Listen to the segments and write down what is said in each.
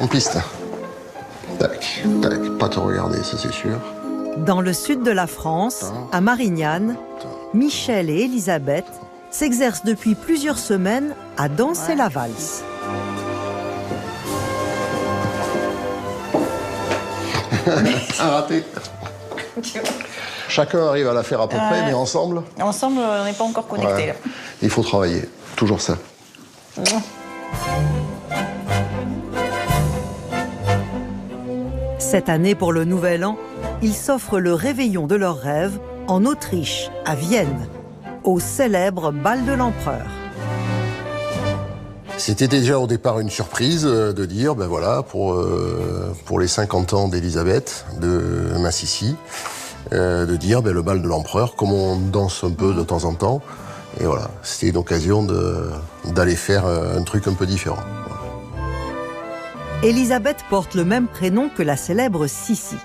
En piste. Tac, tac, pas te regarder, ça c'est sûr. Dans le sud de la France, à Marignane, Michel et Elisabeth s'exercent depuis plusieurs semaines à danser la valse. Un raté. Chacun arrive à la faire à peu près, mais ensemble... Ensemble, on n'est pas encore connectés. Ouais. Il faut travailler, toujours ça. Cette année, pour le Nouvel An, ils s'offrent le réveillon de leurs rêves en Autriche, à Vienne, au célèbre bal de l'Empereur. C'était déjà au départ une surprise de dire, ben voilà, pour les 50 ans d'Elisabeth, de ma Sissi, de dire ben, le bal de l'Empereur, comme on danse un peu de temps en temps. Et voilà, c'était une occasion d'aller faire un truc un peu différent. Elisabeth porte le même prénom que la célèbre Sissi.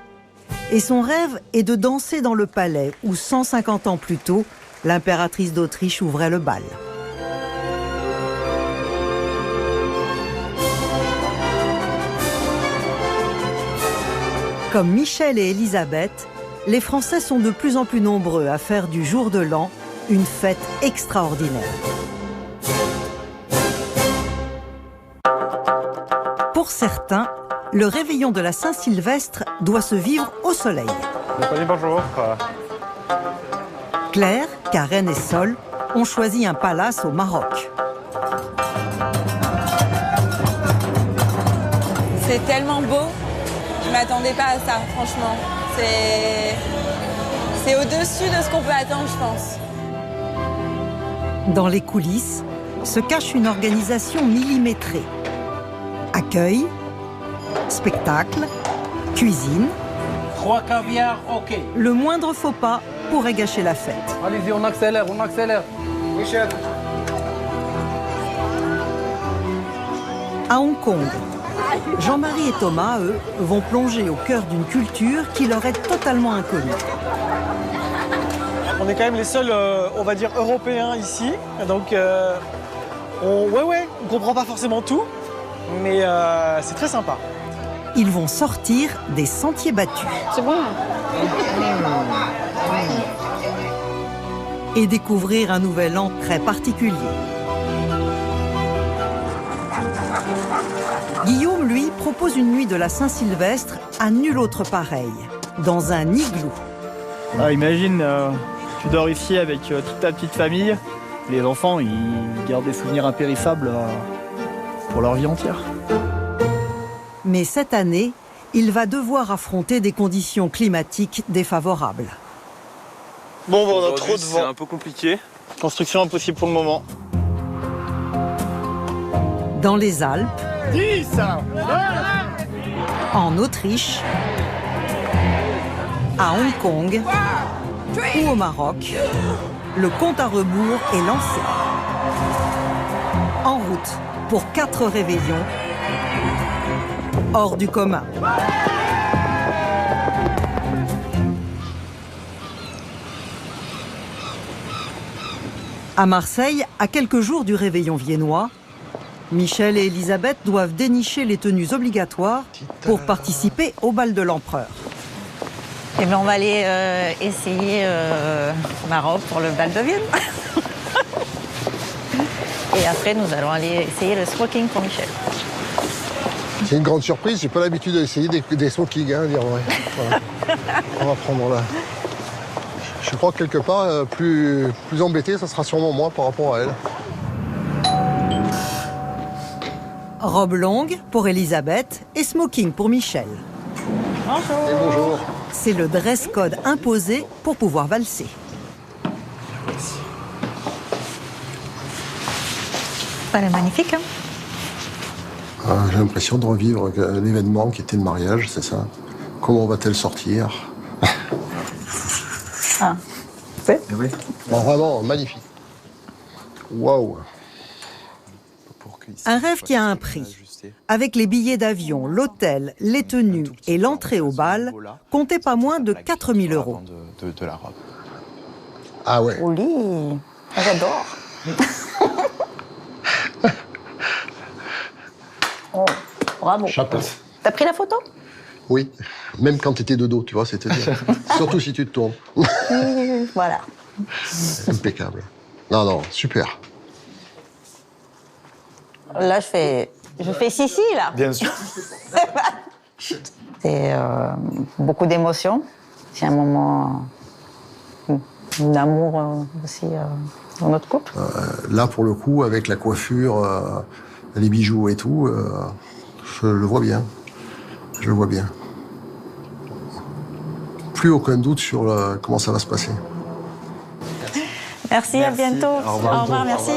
Et son rêve est de danser dans le palais où, 150 ans plus tôt, l'impératrice d'Autriche ouvrait le bal. Comme Michel et Elisabeth, les Français sont de plus en plus nombreux à faire du jour de l'an une fête extraordinaire. Pour certains, le réveillon de la Saint-Sylvestre doit se vivre au soleil. Bonjour. Claire, Karen et Sol ont choisi un palace au Maroc. C'est tellement beau. Je ne m'attendais pas à ça, franchement. C'est au-dessus de ce qu'on peut attendre, je pense. Dans les coulisses se cache une organisation millimétrée. Accueil, spectacle, cuisine. 3 caviar, ok. Le moindre faux pas pourrait gâcher la fête. Allez-y, on accélère, on accélère. Michel. À Hong Kong, Jean-Marie et Thomas, eux, vont plonger au cœur d'une culture qui leur est totalement inconnue. On est quand même les seuls, on va dire, Européens ici. Donc, on comprend pas forcément tout, mais c'est très sympa. Ils vont sortir des sentiers battus. C'est bon. Et découvrir un nouvel an très particulier. Guillaume, lui, propose une nuit de la Saint-Sylvestre à nul autre pareil, dans un igloo. Imagine, tu dors ici avec toute ta petite famille. Les enfants, ils gardent des souvenirs impérissables pour leur vie entière. Mais cette année, il va devoir affronter des conditions climatiques défavorables. Bon, on a trop de vent. C'est un peu compliqué. Construction impossible pour le moment. Dans les Alpes, 10 en Autriche, à Hong Kong ou au Maroc, le compte à rebours est lancé. En route pour 4 réveillons hors du commun. À Marseille, à quelques jours du réveillon viennois, Michel et Elisabeth doivent dénicher les tenues obligatoires pour participer au bal de l'Empereur. Et bien, on va aller essayer Maroc pour le bal de Vienne. Et après, nous allons aller essayer le smoking pour Michel. C'est une grande surprise, j'ai pas l'habitude d'essayer des smokings, hein, dire vrai. Voilà. On va prendre là. Je crois que quelque part, plus embêté, ça sera sûrement moi par rapport à elle. Robe longue pour Elisabeth et smoking pour Michel. Bonjour. Et bonjour. C'est le dress code imposé pour pouvoir valser. Elle est magnifique, hein? J'ai l'impression de revivre l'événement qui était le mariage, c'est ça. Comment va-t-elle sortir? Ah. C'est? Oui. Bon, vraiment, magnifique. Waouh. Un rêve qui a un prix. Avec les billets d'avion, l'hôtel, les tenues et l'entrée au bal, comptez pas moins de 4 000 €. De la robe. Ah ouais. Joli. J'adore. Oh, Bravo. Chapeau. T'as pris la photo? Oui, même quand tu étais de dos, tu vois, c'était bien. Surtout si tu te tournes. Voilà. Impeccable. Non, super. Là, je fais Sissi, là. Bien sûr. C'est beaucoup d'émotions. C'est un moment d'amour aussi dans notre couple. Là, pour le coup, avec la coiffure, les bijoux et tout, je le vois bien. Je le vois bien. Plus aucun doute sur comment ça va se passer. Merci, à bientôt. Au revoir, merci.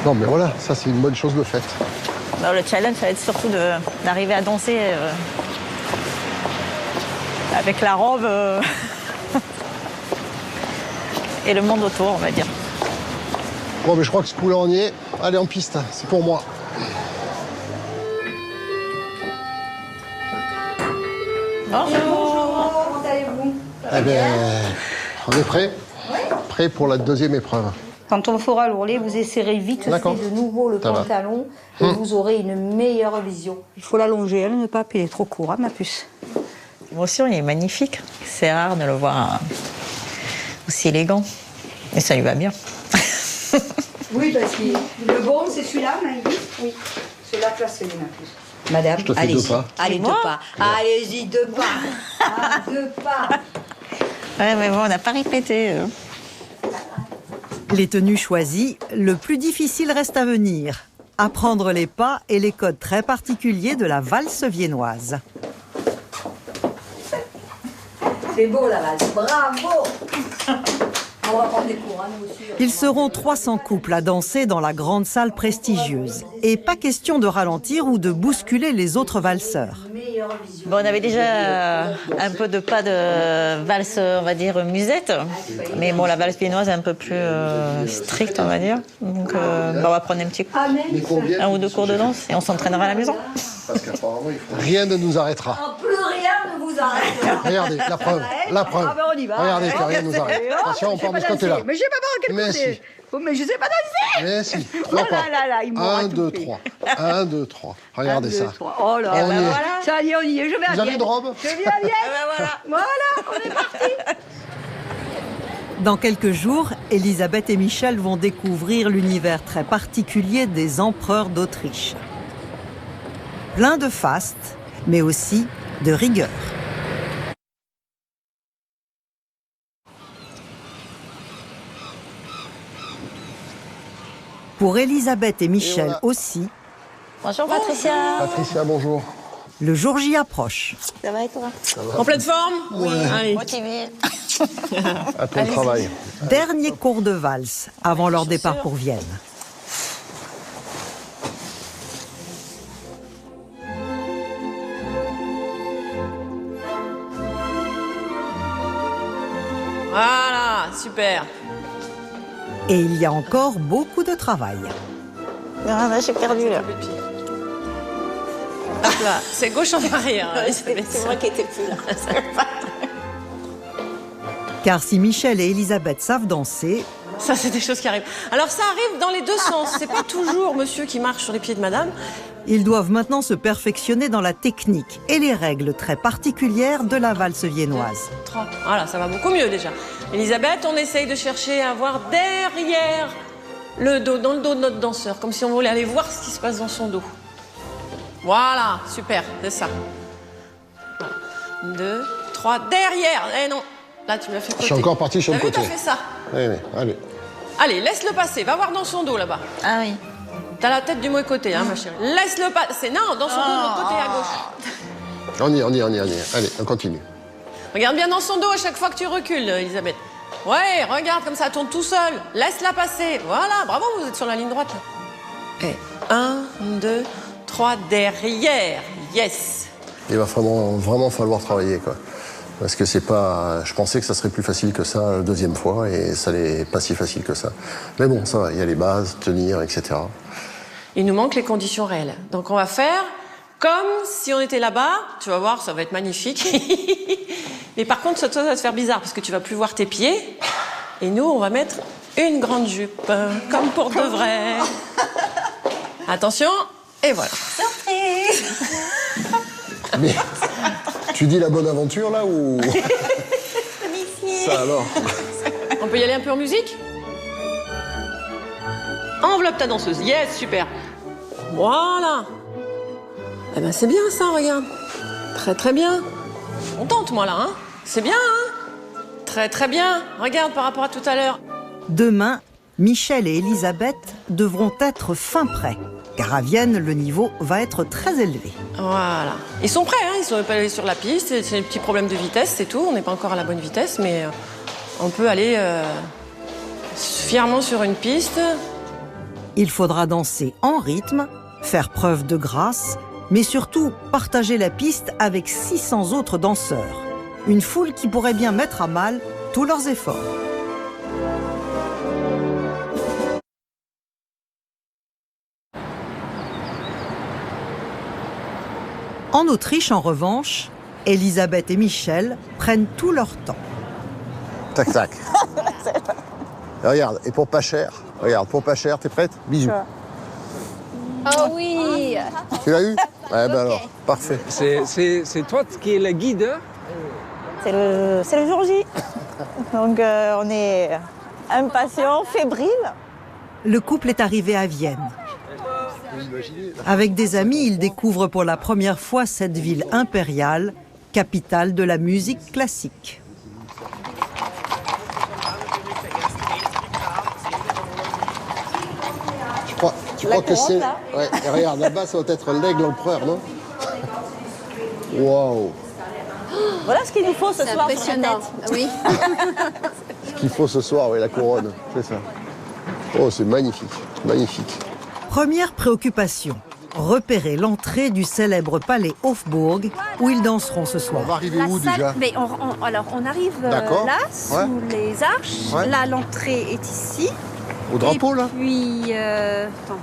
Non, mais voilà, ça, c'est une bonne chose de faite. Alors, le challenge, ça va être surtout d'arriver à danser avec la robe et le monde autour, on va dire. Bon, mais je crois que ce coup-là, on y est. Allez, en piste, c'est pour moi. Bonjour. Comment allez-vous? Eh bien, on est prêt? Oui. Prêt pour la deuxième épreuve. Quand on fera l'ourlet, vous essayerez vite D'accord. de nouveau le Ça va. pantalon et vous aurez une meilleure vision. Il faut l'allonger, elle ne pas, puis il est trop court, hein, ma puce. L'émotion, il est magnifique. C'est rare de le voir aussi élégant. Et ça lui va bien. Oui, parce que le bon, c'est celui-là, Maïlis? Oui. Celui-là, classé, ma puce. Madame, Je te fais 2 pas. Allez, 2 pas. Allez-y, 2 pas. Ah, 2 pas. Ouais, mais bon, on n'a pas répété. Les tenues choisies, le plus difficile reste à venir. Apprendre les pas et les codes très particuliers de la valse viennoise. C'est beau, la valse. Bravo. On va prendre des cours, hein, nous aussi. Ils seront 300 couples à danser dans la grande salle prestigieuse. Et pas question de ralentir ou de bousculer les autres valseurs. Bon, on avait déjà un peu de pas de valse, on va dire, musette. Mais bon, la valse viennoise est un peu plus stricte, on va dire. Donc, on va prendre un petit coup. Un ou 2 cours de danse et on s'entraînera à la maison. Parce qu'apparemment, rien ne nous arrêtera. Plus rien ne vous arrête. Regardez, la preuve, la preuve. Ah ben on y va. Regardez que rien ne nous arrête. Attention, on part de ce côté-là. Mais je sais pas par quel Mais côté. si. Oh, mais je sais pas danser. Mais si, Oh 3 pas. là, il m'aura 1, tout 2, fait. 3. 1, 2, 3. Regardez 1, 2, ça. 3. Oh là, On y est. voilà. Ça y est, on y est. Je vais à Vous avez Vienne. une robe? Je vais à Vienne. Voilà, on est parti. Dans quelques jours, Elisabeth et Michel vont découvrir l'univers très particulier des empereurs d'Autriche. Plein de faste, mais aussi de rigueur. Pour Elisabeth et Michel voilà. aussi, Bonjour, Patricia. Patricia, bonjour. le jour J approche. Ça va et toi? En pleine forme? Oui. Allez. Motivée. À ton travail. Dernier cours de valse avant leur départ pour Vienne. Voilà, super. Et il y a encore beaucoup de travail. Ah, là, j'ai perdu, là. Hop là, c'est gauche en arrière. Elisabeth. C'est moi qui étais plus là. Car si Michel et Elisabeth savent danser, Ça, c'est des choses qui arrivent. Alors, ça arrive dans les deux sens. C'est pas toujours monsieur qui marche sur les pieds de madame. ils doivent maintenant se perfectionner dans la technique et les règles très particulières de la valse viennoise. 3. Voilà, ça va beaucoup mieux déjà. Elisabeth, on essaye de chercher à voir derrière le dos, dans le dos de notre danseur, comme si on voulait aller voir ce qui se passe dans son dos. Voilà, super, c'est ça. 2, 3, derrière. Eh non, là tu me l'as fait côté. Je suis encore parti sur le T'as vu, côté. t'as fait ça. Allez, allez. Allez, laisse-le passer, va voir dans son dos là-bas. Ah oui. T'as la tête du mauvais côté, hein, ma chérie. Laisse-le passer. Non, dans son dos, de l'autre côté, à gauche. On y est. Allez, on continue. Regarde bien dans son dos à chaque fois que tu recules, Elisabeth. Ouais, regarde comme ça, tourne tout seul. Laisse-la passer. Voilà, bravo, vous êtes sur la ligne droite. Là. Et 1, 2, 3, derrière. Yes. Il va vraiment falloir travailler, quoi. Parce que c'est pas. Je pensais que ça serait plus facile que ça la deuxième fois, et ça n'est pas si facile que ça. Mais bon, ça va, il y a les bases, tenir, etc. Il nous manque les conditions réelles. Donc on va faire comme si on était là-bas. Tu vas voir, ça va être magnifique. Mais par contre, toi, ça va te faire bizarre parce que tu vas plus voir tes pieds. Et nous, on va mettre une grande jupe, comme pour de vrai. Attention, et voilà. Surprise. Mais tu dis la bonne aventure là ou ça alors? On peut y aller un peu en musique? Enveloppe ta danseuse. Yes, super. Voilà. Eh ben c'est bien ça, regarde. Très très bien. Contente moi là, hein? C'est bien, hein? Très très bien. Regarde par rapport à tout à l'heure. Demain, Michel et Elisabeth devront être fin prêts, car à Vienne, le niveau va être très élevé. Voilà. Ils sont prêts, hein? Ils sont pas allés sur la piste. C'est un petit problème de vitesse, c'est tout. On n'est pas encore à la bonne vitesse, mais on peut aller fièrement sur une piste. Il faudra danser en rythme, faire preuve de grâce, mais surtout partager la piste avec 600 autres danseurs. Une foule qui pourrait bien mettre à mal tous leurs efforts. En Autriche, en revanche, Elisabeth et Michel prennent tout leur temps. Tac, tac. Regarde, et pour pas cher, regarde, pour pas cher, t'es prête? Bisous. Oh oui. Tu l'as eu? Ouais, ben alors, parfait. C'est toi qui es la guide? C'est le jour J. Donc on est impatients, fébriles. Le couple est arrivé à Vienne. Avec des amis, ils découvrent pour la première fois cette ville impériale, capitale de la musique classique. Tu crois que c'est... Ouais, et regarde, là-bas, ça doit être l'aigle empereur, non? Waouh! Voilà ce qu'il nous faut ce soir. Impressionnant. Oui. Ce qu'il faut ce soir, oui, la couronne, c'est ça. Oh, c'est magnifique, magnifique. Première préoccupation, repérer l'entrée du célèbre palais Hofburg où ils danseront ce soir. On va arriver où déjà? Mais alors, on arrive là, sous les arches. Ouais. Là, l'entrée est ici. Au drapeau, là? Puis, attends.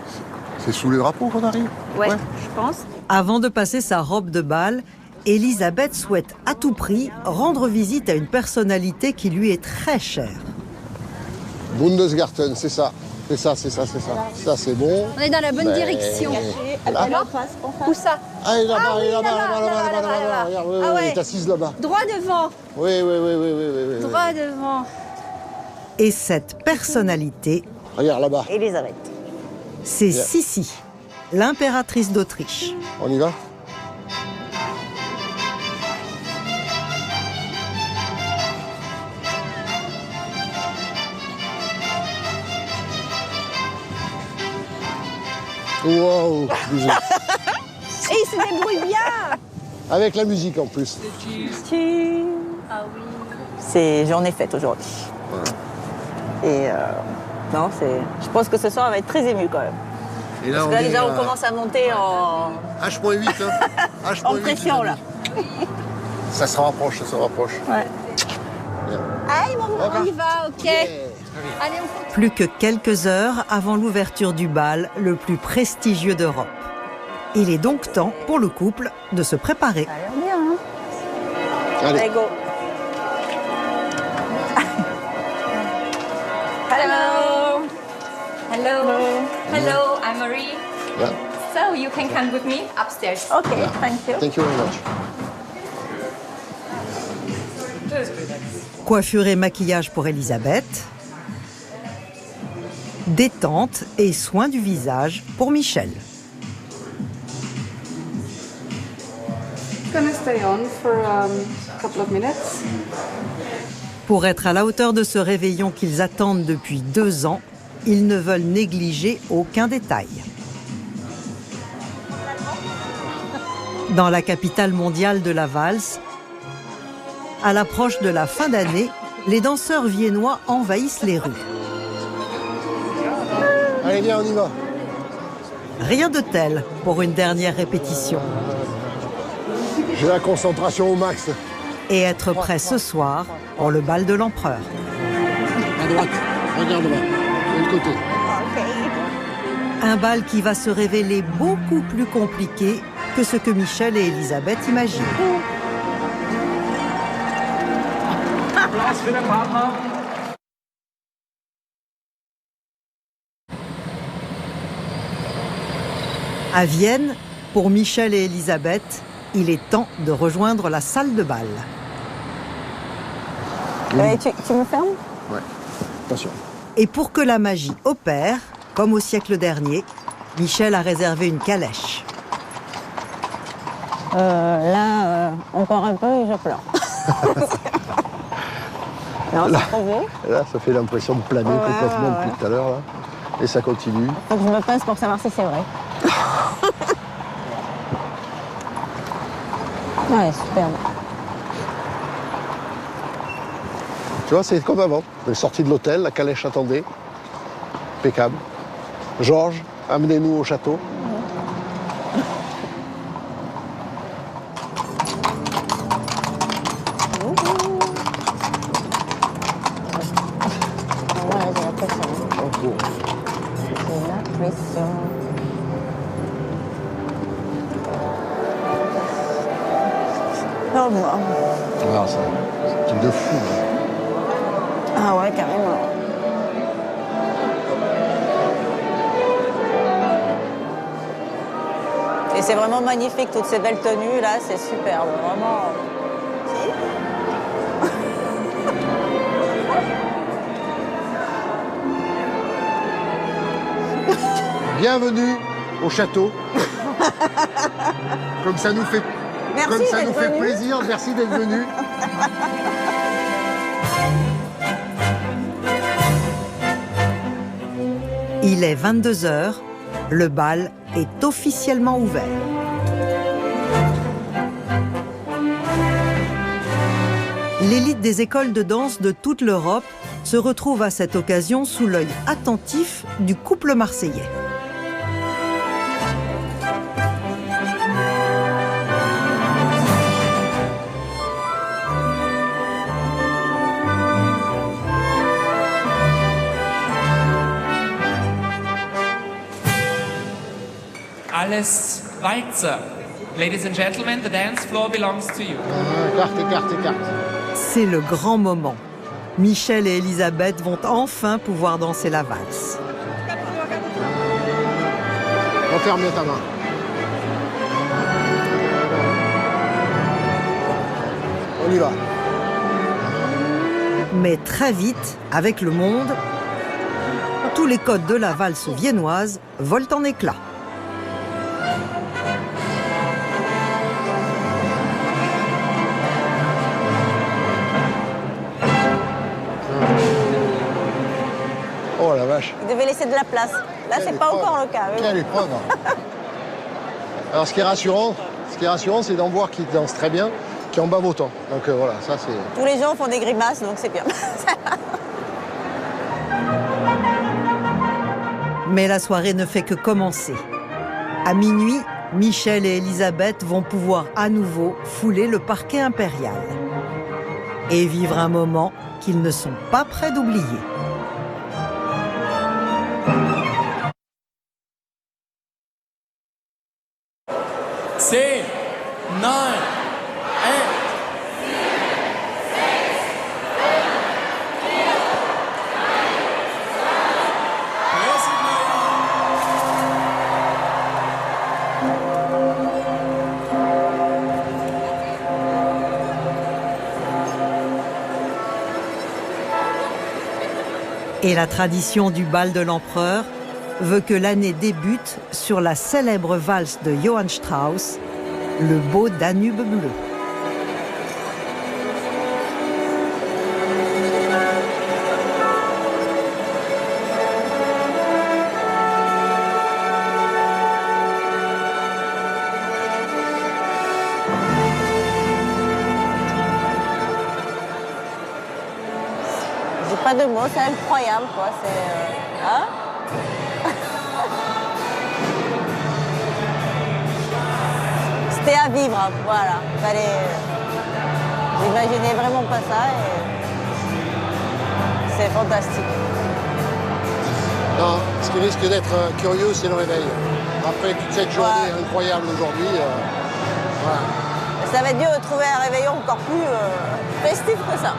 C'est sous les drapeaux qu'on arrive? Ouais, je pense. Avant de passer sa robe de bal, Elisabeth souhaite à tout prix rendre visite à une personnalité qui lui est très chère. Bundesgarten, c'est ça. C'est ça, c'est ça, c'est ça. Ça, c'est bon. On est dans la bonne direction. Là. Où ça? Ah, il est là-bas, Ah oui, il est là-bas, là-bas, là-bas. Regarde, oui, Ah oui, ouais. il est assise là-bas. Droit devant. Oui, oui, oui, oui, oui, oui, oui. Droit devant. Et cette personnalité, Regarde là-bas. Elisabeth. c'est Sissi, l'impératrice d'Autriche. On y va? Wow! Et il se débrouille bien. Avec la musique en plus. Ah oui. C'est journée fête aujourd'hui. Et non, c'est. Je pense que ce soir, on va être très ému quand même. Et là, Parce que là, déjà, on commence à monter en H-8, hein? H-8, en pression là. Ça se rapproche, ça se rapproche. Ouais. Allez, on y va, ok. Yeah. Allez, on continue. Plus que quelques heures avant l'ouverture du bal le plus prestigieux d'Europe. Il est donc temps pour le couple de se préparer. Ça a l'air bien, hein? Allez. Allez, go. Hello. Hello. Hello, I'm Marie. Yeah. So you can come with me upstairs. Okay, thank you. Thank you very much. Coiffure et maquillage pour Elisabeth. Détente et soins du visage pour Michel. Gonna stay on for a couple of minutes. Pour être à la hauteur de ce réveillon qu'ils attendent depuis 2 ans, ils ne veulent négliger aucun détail. Dans la capitale mondiale de la valse, à l'approche de la fin d'année, les danseurs viennois envahissent les rues. Allez, viens, on y va. Rien de tel pour une dernière répétition. J'ai la concentration au max. Et être prêt ce soir pour le bal de l'empereur. À droite, regarde là, de l'autre côté. Un bal qui va se révéler beaucoup plus compliqué que ce que Michel et Elisabeth imaginent. À Vienne, pour Michel et Elisabeth, il est temps de rejoindre la salle de bal. Tu me fermes? Ouais, attention. Et pour que la magie opère, comme au siècle dernier, Michel a réservé une calèche. Encore un peu et je pleure. Non, Là, c'est trop beau. là, ça fait l'impression de planer complètement depuis tout à l'heure. Là. Et ça continue. Faut que je me pince pour savoir si c'est vrai. Ouais, superbe. Tu vois, c'est comme avant. On est sorti de l'hôtel, la calèche attendait. Impeccable. Georges, amenez-nous au château. Ah, c'est un truc de fou. Ah ouais, carrément. Et c'est vraiment magnifique, toutes ces belles tenues là, c'est superbe, vraiment. Bienvenue au château. Comme ça nous fait, comme ça nous fait plaisir, merci d'être venu. Il est 22h, le bal est officiellement ouvert. L'élite des écoles de danse de toute l'Europe se retrouve à cette occasion sous l'œil attentif du couple marseillais. Alles weiter. Ladies and gentlemen, the dance floor belongs to you. Écarte. C'est le grand moment. Michel et Elisabeth vont enfin pouvoir danser la valse. Referme bien ta main. On y va. Mais très vite, avec le monde, tous les codes de la valse viennoise volent en éclats. Oh la vache. Il devait laisser de la place. Là, c'est pas encore le cas. Quelle épreuve. Alors ce qui est rassurant, c'est d'en voir qui dansent très bien, qui en bavent autant. Donc voilà, ça c'est... Tous les gens font des grimaces, donc c'est bien. Mais la soirée ne fait que commencer. À minuit, Michel et Elisabeth vont pouvoir à nouveau fouler le parquet impérial et vivre un moment qu'ils ne sont pas prêts d'oublier. C'est 9, 8. Et la tradition du bal de l'empereur veut que l'année débute sur la célèbre valse de Johann Strauss, le beau Danube bleu. J'ai pas de mots, c'est incroyable quoi. C'est. Hein? C'était à vivre, hein, voilà. J'imaginais vraiment pas ça et c'est fantastique. Non, ce qui risque d'être curieux, c'est le réveil. Après toute cette journée incroyable aujourd'hui, voilà. Ça va être dur de trouver un réveillon encore plus festif que ça.